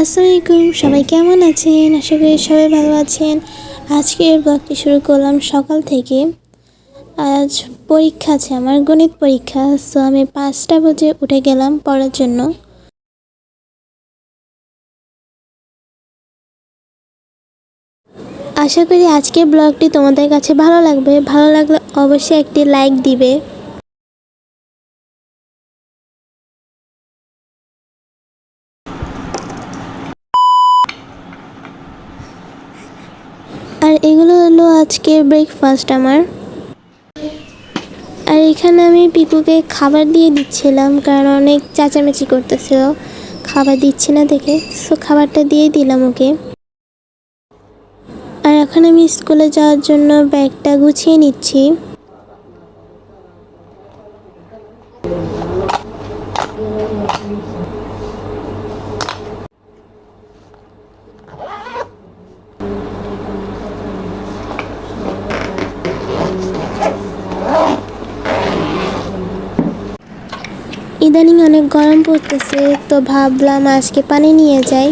আসসালামু আলাইকুম, সবাই কেমন আছেন? আশা করি সবাই ভালো আছেন। আজকের ব্লগটি শুরু করলাম সকাল থেকে। আজ পরীক্ষা আছে, আমার গণিত পরীক্ষা। সো আমি 5টা বাজে উঠে গেলাম পড়ার জন্য। আশা করি আজকের ব্লগটি তোমাদের কাছে ভালো লাগবে। ভালো লাগলে অবশ্যই একটি লাইক দিবে। আর এগুলো হলো আজকের ব্রেকফাস্ট আমার। আর এখানে আমি পিপুকে খাবার দিয়ে দিচ্ছিলাম, কারণ অনেক চেঁচামেচি করতেছিল খাবার দিচ্ছি না দেখে। সো খাবারটা দিয়ে দিলাম ওকে। আর এখন আমি স্কুলে যাওয়ার জন্য ব্যাগটা গুছিয়ে নিচ্ছি। ইদানিং অনেক গরম পড়তেছে, তো ভাবলাম আজকে পানি নিয়ে যাই।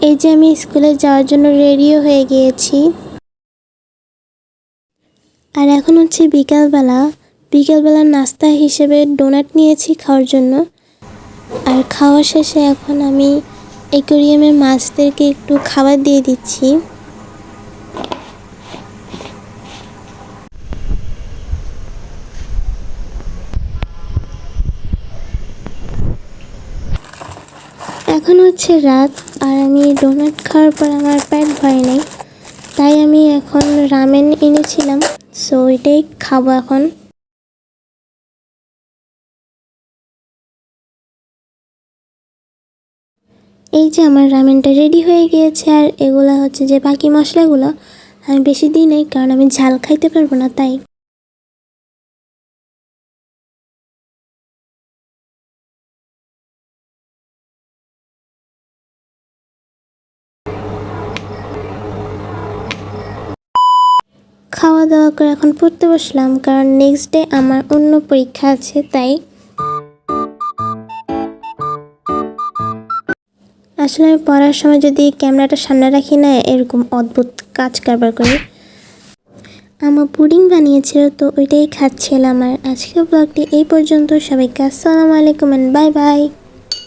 এই যে আমি স্কুলে যাওয়ার জন্য রেডিও হয়ে গিয়েছি। আর এখন হচ্ছে বিকালবেলা নাস্তা হিসেবে ডোনাট নিয়েছি খাওয়ার জন্য। আর খাওয়া শেষে এখন আমি অ্যাকোয়ারিয়ামের মাছদেরকে একটু খাবার দিয়ে দিচ্ছি। এখন হচ্ছে রাত, আর আমি ডোনাট খাওয়ার পর আমার পেট ভরে নাই, তাই আমি এখন রামেন এনেছিলাম। সো এটাই খাবো এখন। এই যে আমার রামেনটা রেডি হয়ে গিয়েছে। আর এগুলা হচ্ছে যে বাকি মশলাগুলো আমি বেশি দিই নাই, কারণ আমি ঝাল খাইতে পারবো না তাই। খাওয়া দাওয়া করে এখন পড়তে বসলাম, কারণ নেক্সট ডে আমার অন্য পরীক্ষা আছে তাই। আসলে আমি পড়ার সময় যদি ক্যামেরাটা সামনে রাখি না, এরকম অদ্ভুত কাজ কারবার করি। আমার পুডিং বানিয়েছিল, তো ওইটাই খাচ্ছিলাম। আর আজকের ব্লগটি এই পর্যন্ত। সবাইকে আসসালামু আলাইকুম এন্ড বাই বাই।